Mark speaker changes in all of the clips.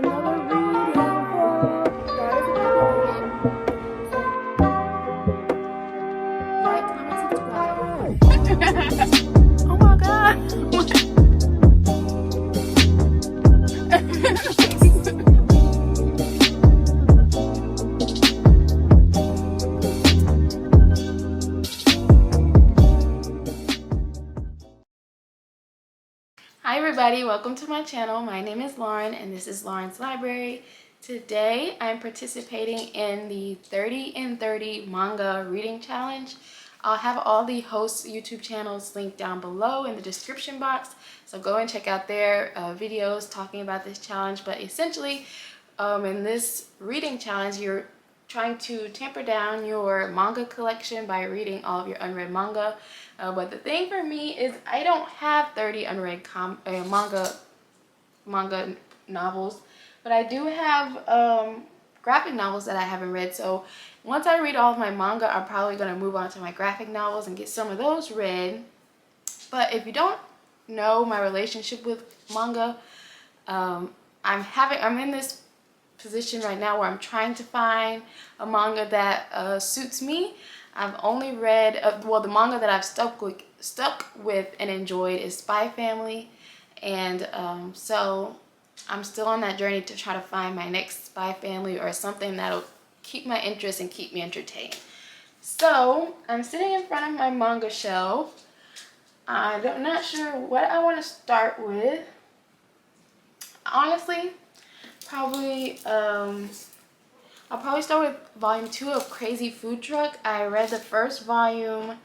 Speaker 1: another reading for Daughters of Liberation. So, like, comment, subscribe. Oh my god. Hi everybody, welcome to my channel. My name is Lauren and this is Lauren's Library. Today I'm participating in the 30 in 30 manga reading challenge. I'll have all the hosts' YouTube channels linked down below in the description box, so go and check out their videos talking about this challenge. But essentially in this reading challenge, you're trying to tamper down your manga collection by reading all of your unread manga. But the thing for me is I don't have 30 unread manga novels, but I do have graphic novels that I haven't read. So once I read all of my manga, I'm probably going to move on to my graphic novels and get some of those read. But if you don't know my relationship with manga, I'm in this position right now where I'm trying to find a manga that suits me. I've only read, the manga that I've stuck with and enjoyed is Spy Family, and so I'm still on that journey to try to find my next Spy Family or something that'll keep my interest and keep me entertained. So I'm sitting in front of my manga shelf. I'm not sure what I want to start with. Honestly, I'll probably start with volume 2 of Crazy Food Truck. I read the first volume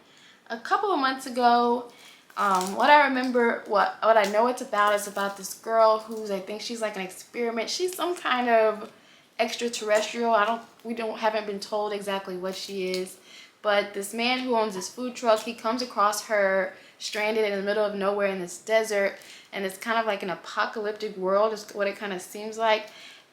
Speaker 1: a couple of months ago. What I remember, what I know it's about is about this girl who's, I think she's like an experiment. She's some kind of extraterrestrial. Haven't been told exactly what she is. But this man who owns this food truck, he comes across her stranded in the middle of nowhere in this desert, and it's kind of like an apocalyptic world is what it kind of seems like.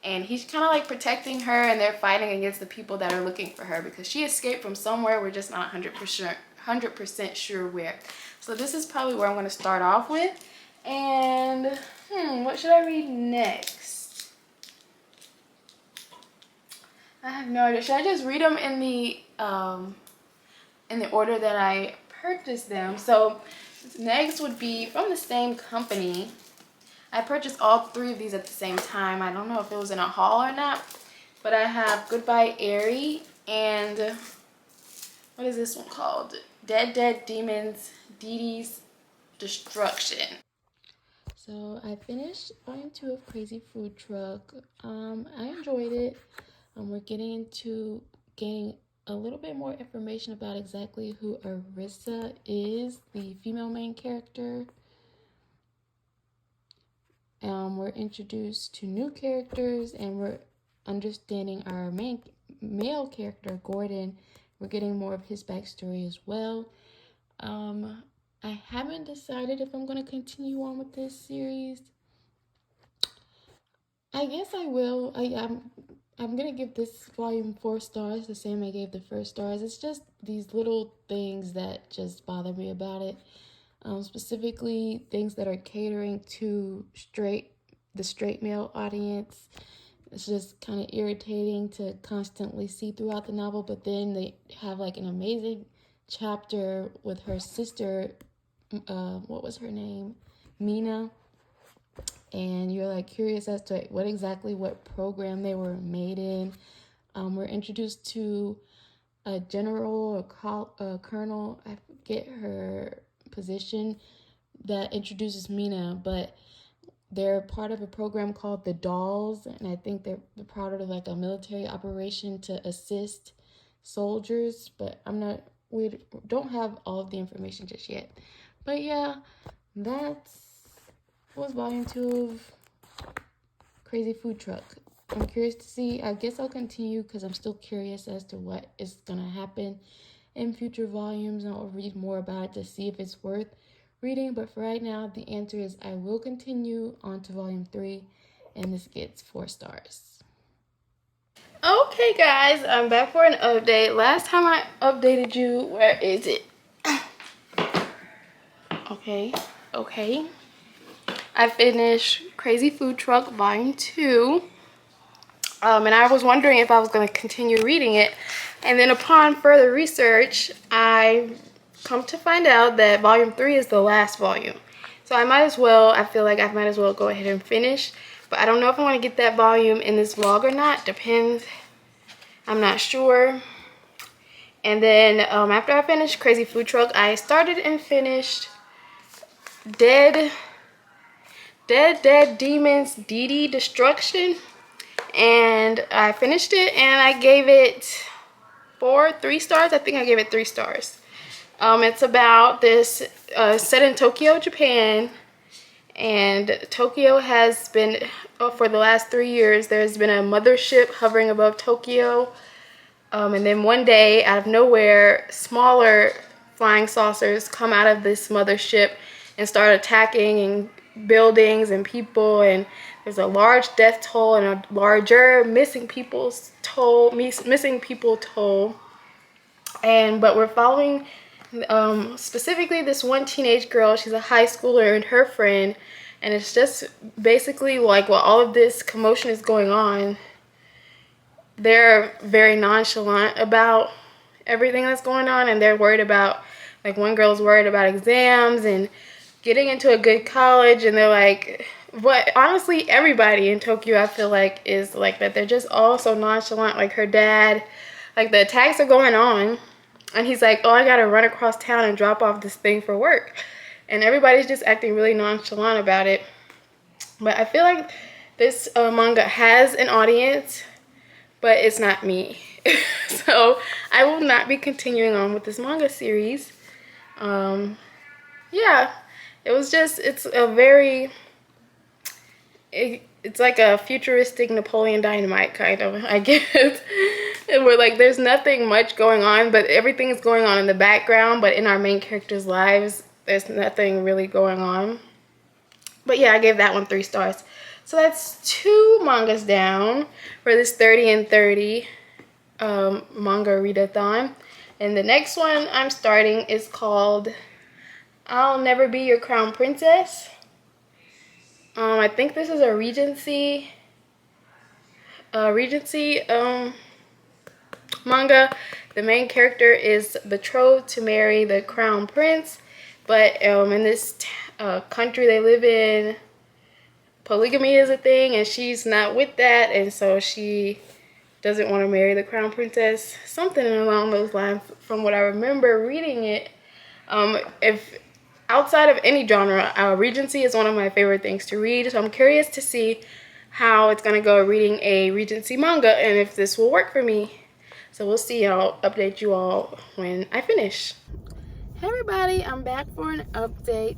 Speaker 1: And he's kind of like protecting her, and they're fighting against the people that are looking for her because she escaped from somewhere. We're just not 100% sure where. So this is probably where I'm going to start off with. And what should I read next? I have no idea. Should I just read them in the order that I purchased them? So next would be from the same company. I purchased all 3 of these at the same time. I don't know if it was in a haul or not, but I have Goodbye Airy and what is this one called? Dead Demons, Dee Dee's Destruction. So I finished volume 2 of Crazy Food Truck. I enjoyed it. We're getting into gaining a little bit more information about exactly who Arisa is, the female main character. We're introduced to new characters, and we're understanding our main male character, Gordon. We're getting more of his backstory as well. I haven't decided if I'm going to continue on with this series. I guess I will. I'm going to give this volume 4 stars, the same I gave the first stars. It's just these little things that just bother me about it. Specifically things that are catering to the straight male audience. It's just kind of irritating to constantly see throughout the novel, but then they have like an amazing chapter with her sister, what was her name? Mina. And you're like curious as to what program they were made in. We're introduced to a general or a colonel, I forget her position, that introduces Mina, but they're part of a program called the Dolls, and I think they're part of like a military operation to assist soldiers, but we don't have all of the information just yet. But yeah, that was volume 2 of Crazy Food Truck. I'm curious to see. I guess I'll continue because I'm still curious as to what is gonna happen in future volumes, and I'll read more about it to see if it's worth reading. But for right now, the answer is I will continue on to volume 3, and this gets 4 stars. Okay guys, I'm back for an update. Last time I updated you, where is it? Okay.
Speaker 2: I finished Crazy Food Truck Volume 2. And I was wondering if I was going to continue reading it. And then upon further research, I come to find out that Volume 3 is the last volume. So I feel like I might as well go ahead and finish. But I don't know if I want to get that volume in this vlog or not. Depends. I'm not sure. And then after I finished Crazy Food Truck, I started and finished Dead Demons DD Destruction. And I finished it and I gave it 3 stars. I think I gave it 3 stars. It's about this set in Tokyo, Japan. And Tokyo has been, for the last 3 years, there's been a mothership hovering above Tokyo. And then one day, out of nowhere, smaller flying saucers come out of this mothership and start attacking buildings and people. And there's a large death toll and a larger missing people toll. But we're following specifically this one teenage girl. She's a high schooler and her friend. And it's just basically like while all of this commotion is going on, they're very nonchalant about everything that's going on, and they're worried about, like, one girl's worried about exams and getting into a good college, and they're like, but honestly, everybody in Tokyo, I feel like, is like that. They're just all so nonchalant. Like her dad, like the attacks are going on, and he's like, oh, I gotta run across town and drop off this thing for work. And everybody's just acting really nonchalant about it. But I feel like this manga has an audience, but it's not me. So I will not be continuing on with this manga series. Yeah, it's like a futuristic Napoleon Dynamite kind of, I guess. And we're like, there's nothing much going on, but everything is going on in the background, but in our main characters' lives, there's nothing really going on. But yeah, I gave that one 3 stars. So that's 2 mangas down for this 30 and 30 manga readathon. And the next one I'm starting is called I'll Never Be Your Crown Princess. I think this is a Regency manga. The main character is betrothed to marry the crown prince, but in this country they live in, polygamy is a thing, and she's not with that, and so she doesn't want to marry the crown princess. Something along those lines from what I remember reading it. If outside of any genre, Regency is one of my favorite things to read, so I'm curious to see how it's going to go reading a Regency manga and if this will work for me. So we'll see. I'll update you all when I finish. Hey everybody, I'm back for an update.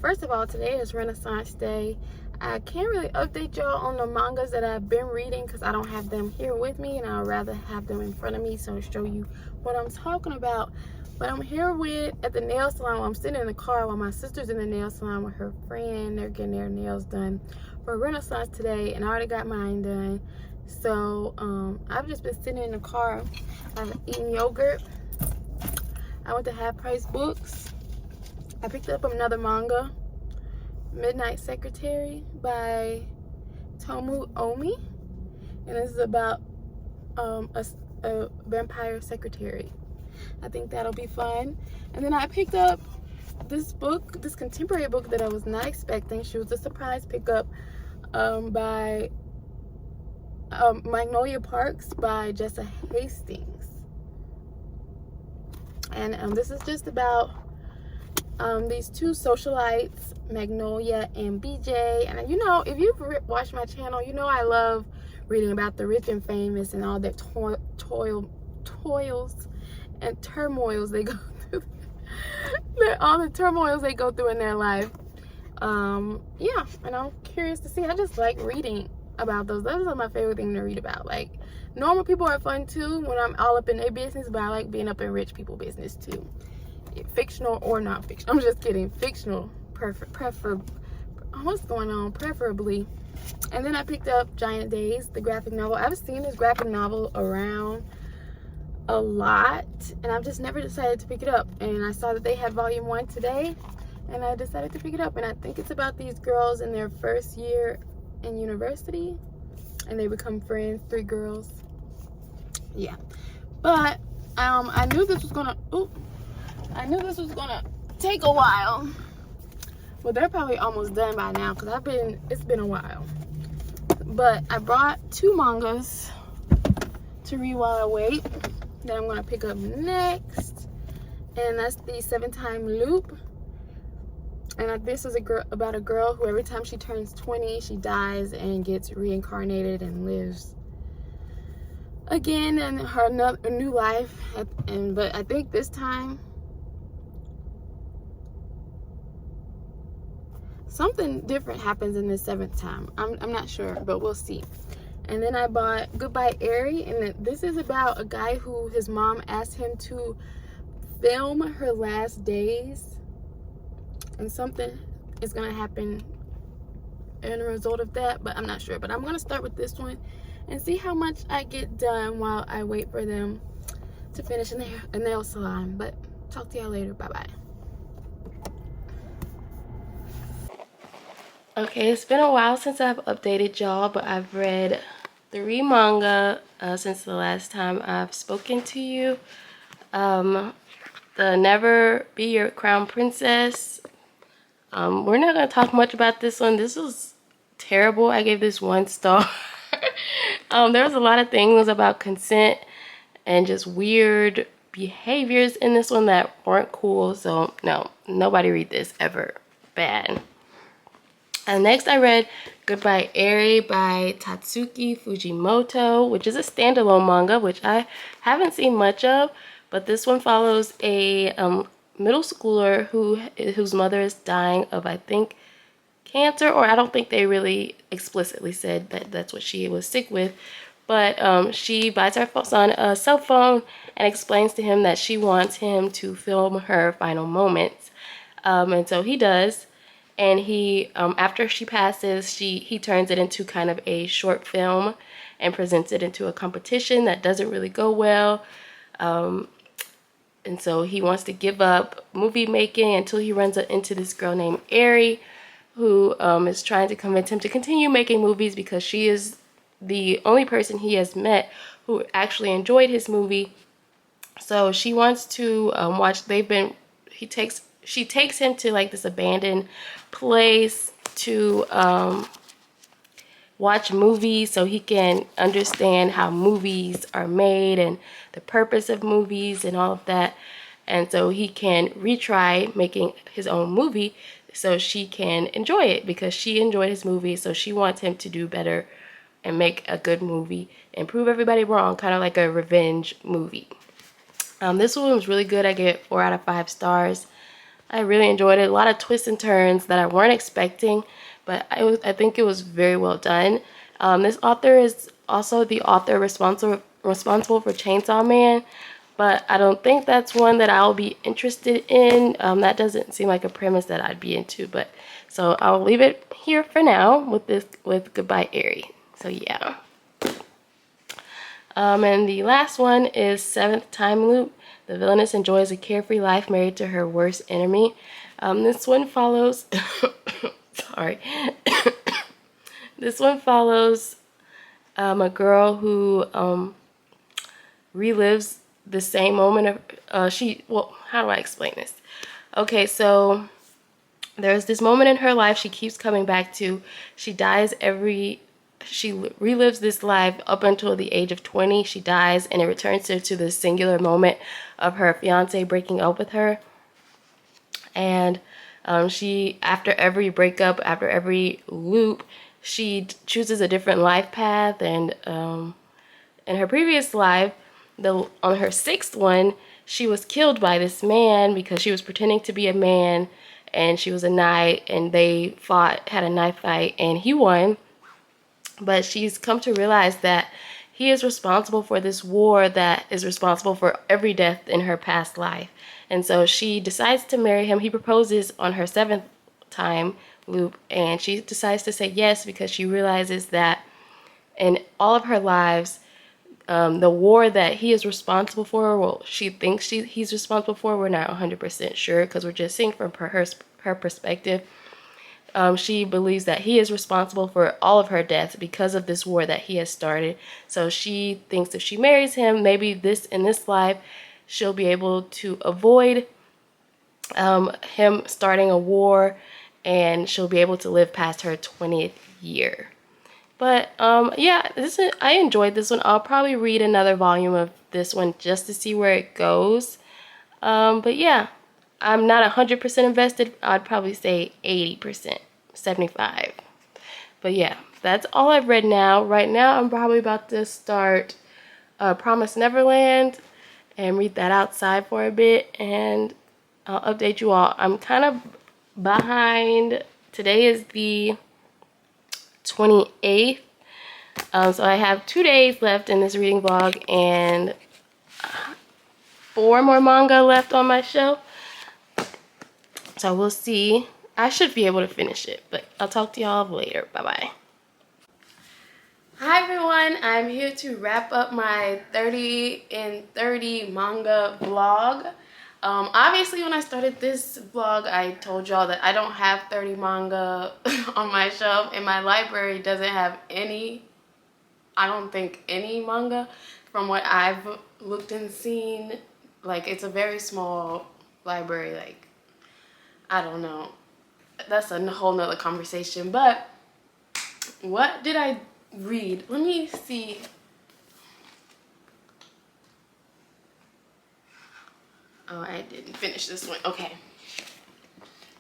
Speaker 2: First of all, today is Renaissance Day. I can't really update y'all on the mangas that I've been reading because I don't have them here with me, and I'd rather have them in front of me so I show you what I'm talking about. But I'm here at the nail salon. I'm sitting in the car while my sister's in the nail salon with her friend. They're getting their nails done for Renaissance today, and I already got mine done. So I've just been sitting in the car. I've eaten yogurt. I went to Half Price Books. I picked up another manga, Midnight Secretary by Tomu Omi, and this is about a vampire secretary. I think that'll be fun. And then I picked up this book, this contemporary book that I was not expecting. She was a surprise pickup by Magnolia Parks by Jessa Hastings. And this is just about these 2 socialites, Magnolia and BJ. And you know, if you've watched my channel, you know I love reading about the rich and famous and all their toils and turmoils they go through. All the turmoils they go through in their life. Yeah, and I'm curious to see. I just like reading about those. Those are my favorite thing to read about. Like, normal people are fun too when I'm all up in their business, but I like being up in rich people business too. Fictional or not fictional. I'm just kidding. Fictional, what's going on? Preferably. And then I picked up Giant Days, the graphic novel. I've seen this graphic novel around a lot, and I've just never decided to pick it up. And I saw that they had volume 1 today, and I decided to pick it up. And I think it's about these girls in their first year in university, and they become friends, 3 girls. Yeah, but I knew this was gonna take a while. Well, they're probably almost done by now because it's been a while. But I brought 2 mangas to read while I wait that I'm gonna pick up next, and that's the 7-Time Loop. And this is about a girl who every time she turns 20, she dies and gets reincarnated and lives again in a new life. But I think this time something different happens in the 7th time. I'm not sure, but we'll see. And then I bought Goodbye Airy, and this is about a guy who his mom asked him to film her last days, and something is gonna happen in a result of that, but I'm not sure. But I'm gonna start with this one and see how much I get done while I wait for them to finish a nail salon. But talk to y'all later. Bye bye. Okay, it's been a while since I've updated y'all, but I've read 3 manga since the last time I've spoken to you. The Never Be Your Crown Princess. We're not going to talk much about this one. This was terrible. I gave this 1 star. There was a lot of things about consent and just weird behaviors in this one that weren't cool. So no, nobody read this ever. Bad. And next I read Goodbye Airy by Tatsuki Fujimoto, which is a standalone manga, which I haven't seen much of. But this one follows a middle schooler whose mother is dying of, I think, cancer, or I don't think they really explicitly said that that's what she was sick with. But she buys her son a cell phone and explains to him that she wants him to film her final moments. And so he does. And he, after she passes, he turns it into kind of a short film and presents it into a competition that doesn't really go well. And so he wants to give up movie making until he runs into this girl named Eri, who is trying to convince him to continue making movies because she is the only person he has met who actually enjoyed his movie. So she wants to watch. She takes him to like this abandoned place to watch movies so he can understand how movies are made and the purpose of movies and all of that. And so he can retry making his own movie so she can enjoy it because she enjoyed his movie. So she wants him to do better and make a good movie and prove everybody wrong, kind of like a revenge movie. This one was really good. I gave it 4 out of 5 stars. I really enjoyed it. A lot of twists and turns that I weren't expecting, but I think it was very well done. This author is also the author responsible for Chainsaw Man, but I don't think that's one that I'll be interested in. That doesn't seem like a premise that I'd be into, but so I'll leave it here for now with Goodbye Airy. So yeah. And the last one is 7th-Time Loop. The villainess enjoys a carefree life married to her worst enemy. This one follows sorry. This one follows a girl who relives the same moment of how do I explain this? Okay, so there's this moment in her life she keeps coming back to. She relives this life up until the age of 20. She dies, and it returns her to the singular moment of her fiance breaking up with her. And she, after every breakup, after every loop, she chooses a different life path. And in her previous life, on her 6th one, she was killed by this man because she was pretending to be a man, and she was a knight, and they had a knife fight, and he won. But she's come to realize that he is responsible for this war that is responsible for every death in her past life. And so she decides to marry him. He proposes on her 7th-time loop, and she decides to say yes because she realizes that in all of her lives, the war that he is responsible for, she thinks he's responsible for, we're not 100% sure because we're just seeing from her her perspective. She believes that he is responsible for all of her deaths because of this war that he has started. So she thinks if she marries him, maybe in this life, she'll be able to avoid him starting a war, and she'll be able to live past her 20th year. But yeah, I enjoyed this one. I'll probably read another volume of this one just to see where it goes. But yeah, I'm not 100% invested. I'd probably say 80%, 75. But yeah, that's all I've read now. Right now, I'm probably about to start Promise Neverland and read that outside for a bit, and I'll update you all. I'm kind of behind. Today is the 28th. So I have 2 days left in this reading vlog and 4 more manga left on my shelf. So we'll see. I should be able to finish it, but I'll talk to y'all later. Bye-bye. Hi everyone, I'm here to wrap up my 30 in 30 manga vlog. Obviously when I started this vlog, I told y'all that I don't have 30 manga on my shelf, and my library doesn't have any, I don't think any manga from what I've looked and seen. Like, it's a very small library. Like, I don't know. That's a whole nother conversation. But what did I read? Let me see. Oh, I didn't finish this one. Okay.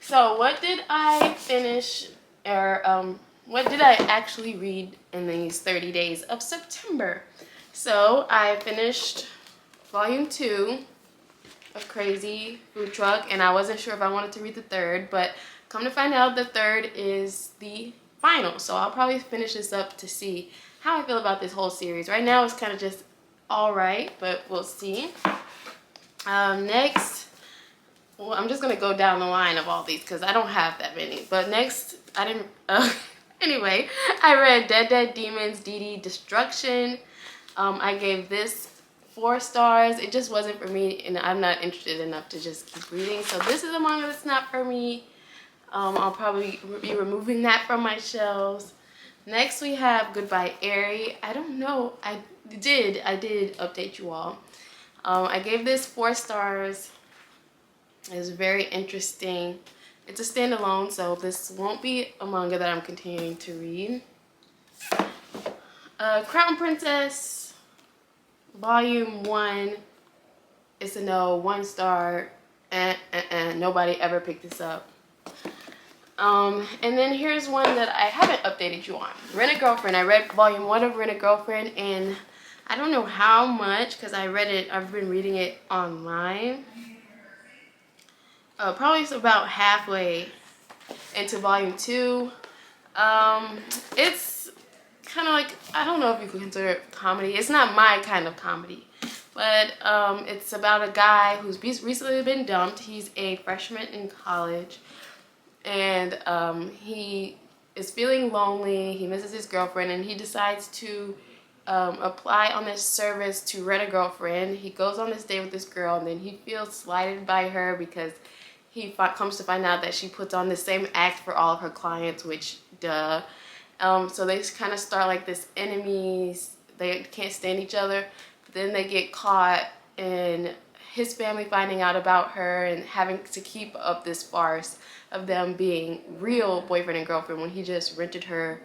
Speaker 2: So what did I finish, or what did I actually read in these 30 days of September? So I finished volume 2 of Crazy Food Truck, and I wasn't sure if I wanted to read the third, but come to find out the third is the final. So I'll probably finish this up to see how I feel about this whole series. Right now it's kind of just all right, but we'll see. Next, well, I'm just gonna go down the line of all these because I don't have that many. But next, I didn't. Anyway, I read Dead Demons DD Destruction. I gave this 4 stars. It just wasn't for me, and I'm not interested enough to just keep reading. So this is a manga that's not for me. I'll probably be removing that from my shelves. Next we have Goodbye Airy. I don't know. I did update you all. I gave this 4 stars. It was very interesting. It's a standalone, so this won't be a manga that I'm continuing to read. Crown Princess, Volume 1. It's a no, 1 star. Nobody ever picked this up. And then here's one that I haven't updated you on. Rent a Girlfriend. I read Volume 1 of Rent a Girlfriend, and I don't know how much because I've been reading it online. Probably about halfway into Volume 2. It's kind of like, I don't know if you can consider it comedy. It's not my kind of comedy. But it's about a guy who's recently been dumped. He's a freshman in college. And he is feeling lonely. He misses his girlfriend, and he decides to apply on this service to rent a girlfriend. He goes on this date with this girl, and then he feels slighted by her because he comes to find out that she puts on the same act for all of her clients, which, duh. So they kind of start like this enemies. They can't stand each other. But then they get caught, and his family finding out about her and having to keep up this farce of them being real boyfriend and girlfriend when he just rented her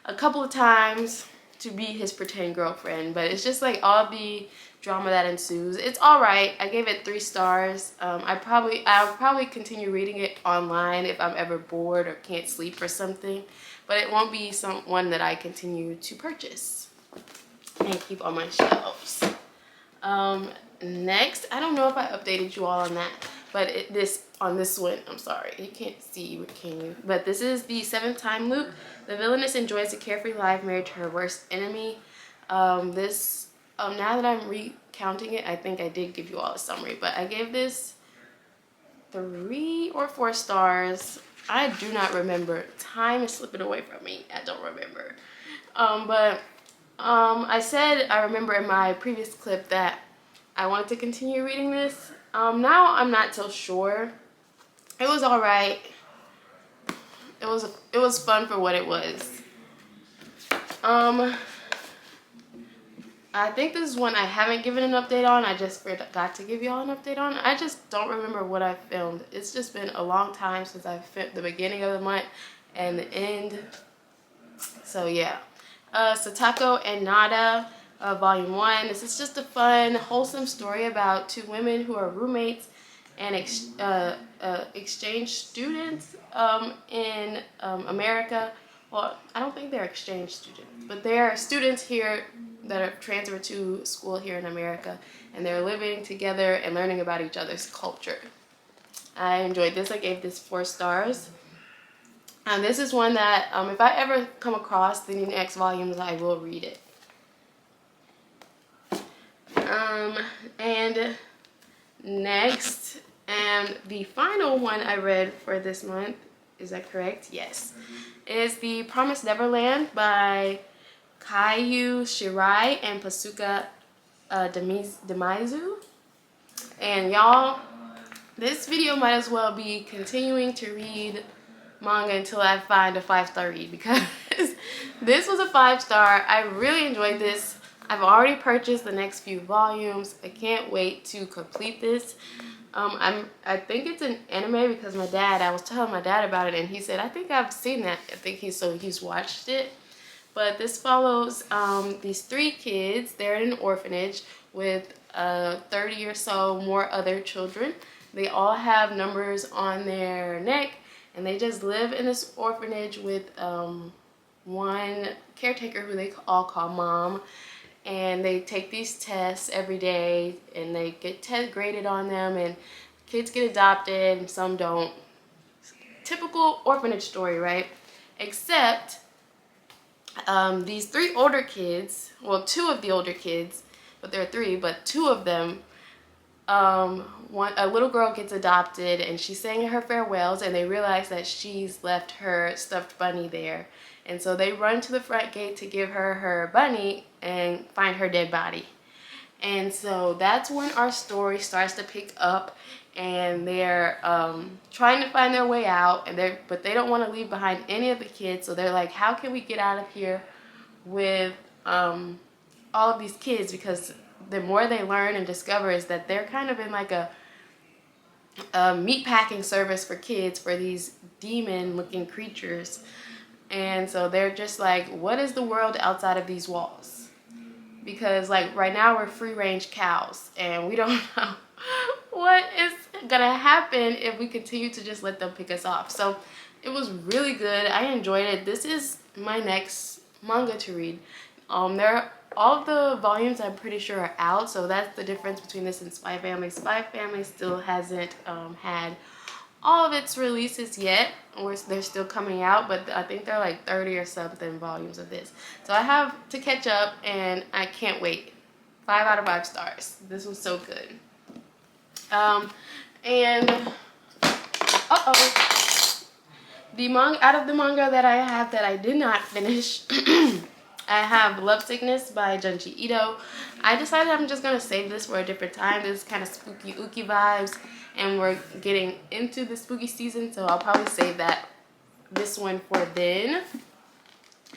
Speaker 2: a couple of times to be his pretend girlfriend. But it's just like all the drama that ensues. It's all right. I gave it 3 stars. I'll probably continue reading it online if I'm ever bored or can't sleep or something, but it won't be one that I continue to purchase and keep on my shelves. Next, I don't know if I updated you all on that, but on this one, I'm sorry, you can't see, can you? But this is the 7th time loop. The villainess enjoys a carefree life married to her worst enemy. Now that I'm recounting it, I think I did give you all a summary, but I gave this 3 or 4 stars. I do not remember. Time is slipping away from me. I don't remember. I said, I remember in my previous clip that I wanted to continue reading this. Now I'm not so sure. It was alright. it was fun for what it was. I think this is one I haven't given an update on. I just forgot to give y'all an update on. I just don't remember what I filmed. It's just been a long time since I filmed the beginning of the month and the end. So yeah. Satako and Nada, Volume 1. This is just a fun, wholesome story about two women who are roommates and exchange students in America. Well, I don't think they're exchange students, but they're students here that are transferred to school here in America, and they're living together and learning about each other's culture. I enjoyed this. I gave this 4 stars. And this is one that if I ever come across the next volumes, I will read it. And next, and the final one I read for this month, is that correct? Yes. Is The Promised Neverland by Kaiju Shirai and Pasuka Demizu. And y'all, this video might as well be continuing to read manga until I find a 5-star read, because this was a 5-star. I really enjoyed this. I've already purchased the next few volumes. I can't wait to complete this. I think it's an anime because I was telling my dad about it, and he said, I think I've seen that. I think he's watched it. But this follows these 3 kids. They're in an orphanage with 30 or so more other children. They all have numbers on their neck, and they just live in this orphanage with one caretaker who they all call Mom. And they take these tests every day, and they get graded on them, and kids get adopted and some don't. Typical orphanage story, right? Except these 3 older kids, well, 2 of the older kids, but there are 3, but 2 of them, a little girl gets adopted, and she's saying her farewells, and they realize that she's left her stuffed bunny there. And so they run to the front gate to give her her bunny and find her dead body. And so that's when our story starts to pick up, and they're trying to find their way out, but they don't want to leave behind any of the kids. So they're like, how can we get out of here with all of these kids? Because the more they learn and discover is that they're kind of in like a meat packing service for kids, for these demon looking creatures. And so they're just like, what is the world outside of these walls? Because like right now we're free range cows, and we don't know what is gonna happen if we continue to just let them pick us off. So it was really good. I enjoyed it. This is my next manga to read. All of the volumes I'm pretty sure are out, so that's the difference between this and Spy Family. Spy Family still hasn't had all of its releases yet, or they're still coming out, but I think they're like 30 or something volumes of this. So I have to catch up, and I can't wait. 5 out of 5 stars. This was so good. And out of the manga that I have that I did not finish, I have Love Sickness by Junji Ito. I decided I'm just gonna save this for a different time. This is kind of spooky ooky vibes, and we're getting into the spooky season, so I'll probably save this one for then.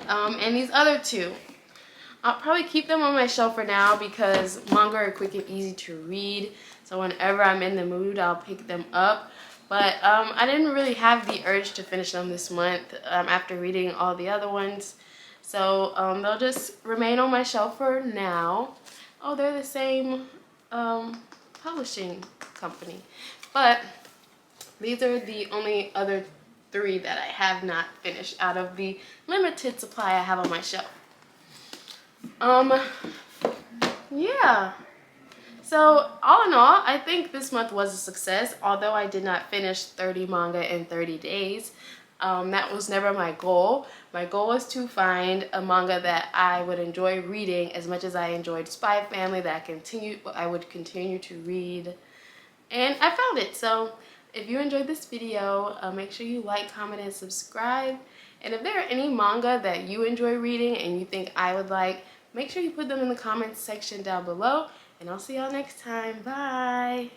Speaker 2: And these other 2, I'll probably keep them on my shelf for now because manga are quick and easy to read. So whenever I'm in the mood, I'll pick them up. But I didn't really have the urge to finish them this month after reading all the other ones. So they'll just remain on my shelf for now. Oh, they're the same publishing company. But these are the only other 3 that I have not finished out of the limited supply I have on my shelf. Yeah. So all in all, I think this month was a success, although I did not finish 30 manga in 30 days. That was never my goal. My goal was to find a manga that I would enjoy reading as much as I enjoyed Spy Family, that I would continue to read. And I found it. So if you enjoyed this video, make sure you like, comment, and subscribe. And if there are any manga that you enjoy reading and you think I would like, make sure you put them in the comments section down below. And I'll see y'all next time. Bye!